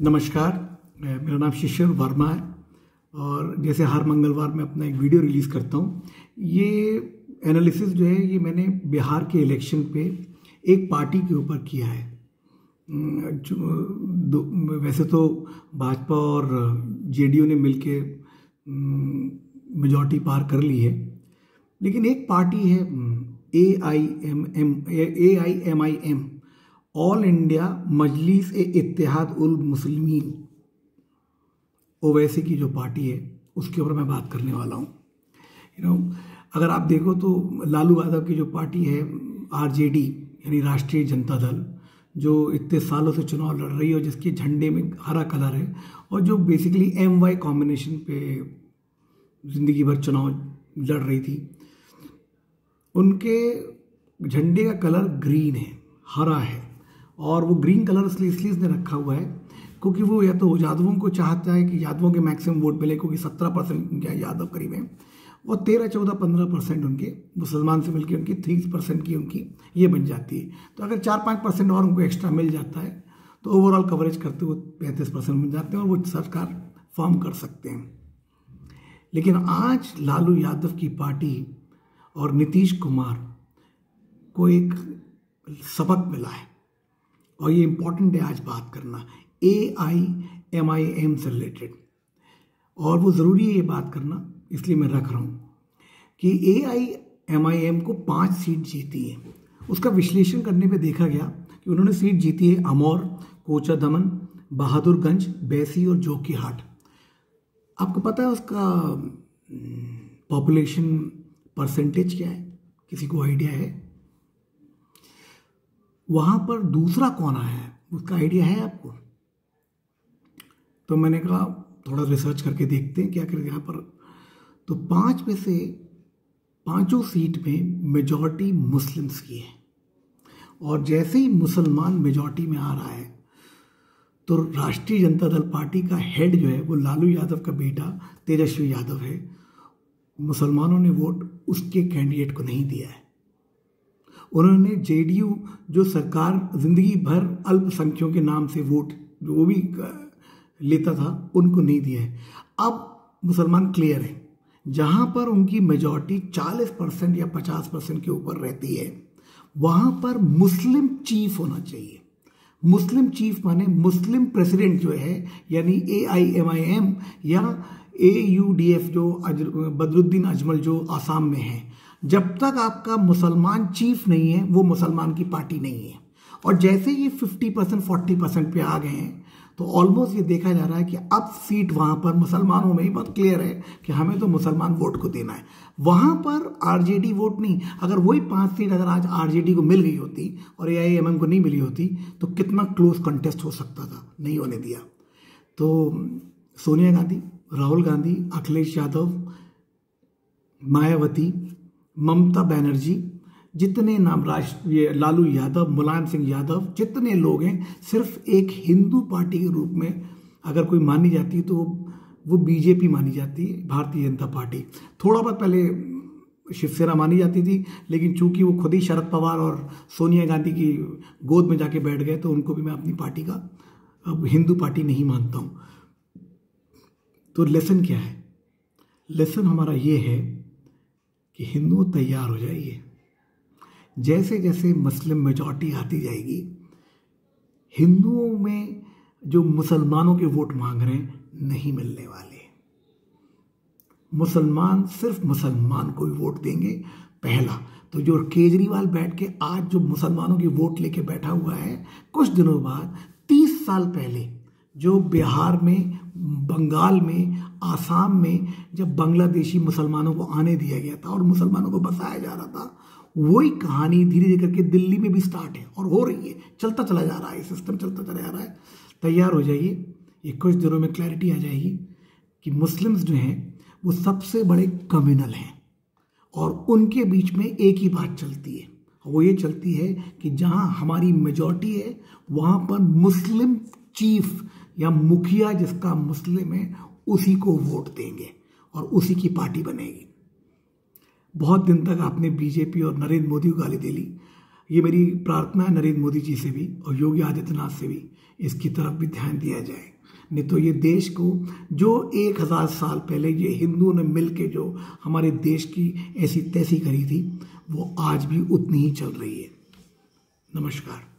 नमस्कार। मेरा नाम शिशिर वर्मा है और जैसे हर मंगलवार मैं अपना एक वीडियो रिलीज़ करता हूँ। ये एनालिसिस जो है ये मैंने बिहार के इलेक्शन पे एक पार्टी के ऊपर किया है। वैसे तो भाजपा और जेडीयू ने मिलके मेजॉरिटी पार कर ली है, लेकिन एक पार्टी है AIMIM, ऑल इंडिया मजलिस ए इत्तेहाद उल मुस्लिमीन, ओवैसी की जो पार्टी है उसके ऊपर मैं बात करने वाला हूँ। अगर आप देखो तो लालू यादव की जो पार्टी है RJD यानी राष्ट्रीय जनता दल, जो इतने सालों से चुनाव लड़ रही है और जिसके झंडे में हरा कलर है और जो बेसिकली MY कॉम्बिनेशन पे जिंदगी भर चुनाव लड़ रही थी, उनके झंडे का कलर ग्रीन है, हरा है। और वो ग्रीन कलर इसलिए उसने रखा हुआ है क्योंकि वो या तो यादवों को चाहता है कि यादवों के मैक्सिमम वोट मिले, क्योंकि 17% यादव करीब हैं और 13-14-15% उनके मुसलमान से मिलकर उनकी 3% की उनकी ये बन जाती है। तो अगर 4-5% और उनको एक्स्ट्रा मिल जाता है तो ओवरऑल कवरेज करते हुए 35% बन जाते हैं और वो सरकार फॉर्म कर सकते हैं। लेकिन आज लालू यादव की पार्टी और नीतीश कुमार को एक सबक मिला है और ये इंपॉर्टेंट है आज बात करना AIMIM से रिलेटेड, और वो ज़रूरी है ये बात करना, इसलिए मैं रख रहा हूँ कि AIMIM को 5 सीट जीती है। उसका विश्लेषण करने पे देखा गया कि उन्होंने सीट जीती है अमौर, कोचा दमन, बहादुरगंज, बैसी और जोकीहाट। आपको पता है उसका पॉपुलेशन परसेंटेज क्या है? किसी को आइडिया है? वहां पर दूसरा कौन आया है, उसका आइडिया है आपको? तो मैंने कहा थोड़ा रिसर्च करके देखते हैं क्या करें यहाँ पर। तो 5 में से 5 सीट में मेजॉरिटी मुस्लिम्स की है और जैसे ही मुसलमान मेजॉरिटी में आ रहा है तो राष्ट्रीय जनता दल पार्टी का हेड जो है वो लालू यादव का बेटा तेजस्वी यादव है। मुसलमानों ने वोट उसके कैंडिडेट को नहीं दिया है। उन्होंने JDU जो सरकार जिंदगी भर अल्पसंख्यकों के नाम से वोट जो वो भी लेता था उनको नहीं दिया है। अब मुसलमान क्लियर है, जहां पर उनकी मेजॉरिटी 40% या 50% के ऊपर रहती है वहां पर मुस्लिम चीफ होना चाहिए। मुस्लिम चीफ माने मुस्लिम प्रेसिडेंट जो है, यानी AIMIM या AUDF जो बदरुद्दीन अजमल जो आसाम में है। जब तक आपका मुसलमान चीफ नहीं है वो मुसलमान की पार्टी नहीं है। और जैसे ये 50% 40% पे आ गए हैं तो ऑलमोस्ट ये देखा जा रहा है कि अब सीट वहां पर मुसलमानों में ही बहुत क्लियर है कि हमें तो मुसलमान वोट को देना है। वहां पर RJD वोट नहीं। अगर वही 5 सीट अगर आज RJD को मिल गई होती और AIMIM को नहीं मिली होती तो कितना क्लोज कंटेस्ट हो सकता था, नहीं होने दिया। तो सोनिया गांधी, राहुल गांधी, अखिलेश यादव, मायावती, ममता बनर्जी, जितने नाम राष्ट्रीय लालू यादव, मुलायम सिंह यादव, जितने लोग हैं, सिर्फ एक हिंदू पार्टी के रूप में अगर कोई मानी जाती है तो वो BJP मानी जाती है, भारतीय जनता पार्टी। थोड़ा बहुत पहले शिवसेना मानी जाती थी, लेकिन चूंकि वो खुद ही शरद पवार और सोनिया गांधी की गोद में जाके बैठ गए तो उनको भी मैं अपनी पार्टी का अब हिंदू पार्टी नहीं मानता हूँ। तो लेसन क्या है? लेसन हमारा ये है कि हिंदू तैयार हो जाइए। जैसे जैसे मुस्लिम मेजॉरिटी आती जाएगी, हिंदुओं में जो मुसलमानों के वोट मांग रहे हैं नहीं मिलने वाले। मुसलमान सिर्फ मुसलमान को ही वोट देंगे। पहला तो जो केजरीवाल बैठ के आज जो मुसलमानों की वोट लेके बैठा हुआ है, कुछ दिनों बाद 30 साल पहले जो बिहार में, बंगाल में, आसाम में जब बांग्लादेशी मुसलमानों को आने दिया गया था और मुसलमानों को बसाया जा रहा था, वही कहानी धीरे धीरे करके दिल्ली में भी स्टार्ट है और हो रही है। चलता चला जा रहा है, सिस्टम चलता चला जा रहा है। तैयार हो जाइए, ये कुछ दिनों में क्लैरिटी आ जाएगी कि मुस्लिम्स जो हैं वो सबसे बड़े कम्युनल हैं और उनके बीच में एक ही बात चलती है, वो ये चलती है कि जहां हमारी मेजॉरिटी है वहां पर मुस्लिम चीफ या मुखिया जिसका मुस्लिम है उसी को वोट देंगे और उसी की पार्टी बनेगी। बहुत दिन तक आपने BJP और नरेंद्र मोदी को गाली दे ली। ये मेरी प्रार्थना है नरेंद्र मोदी जी से भी और योगी आदित्यनाथ से भी, इसकी तरफ भी ध्यान दिया जाए। नहीं तो ये देश को जो 1000 साल पहले ये हिंदुओं ने मिलके जो हमारे देश की ऐसी तैसी करी थी, वो आज भी उतनी ही चल रही है। नमस्कार।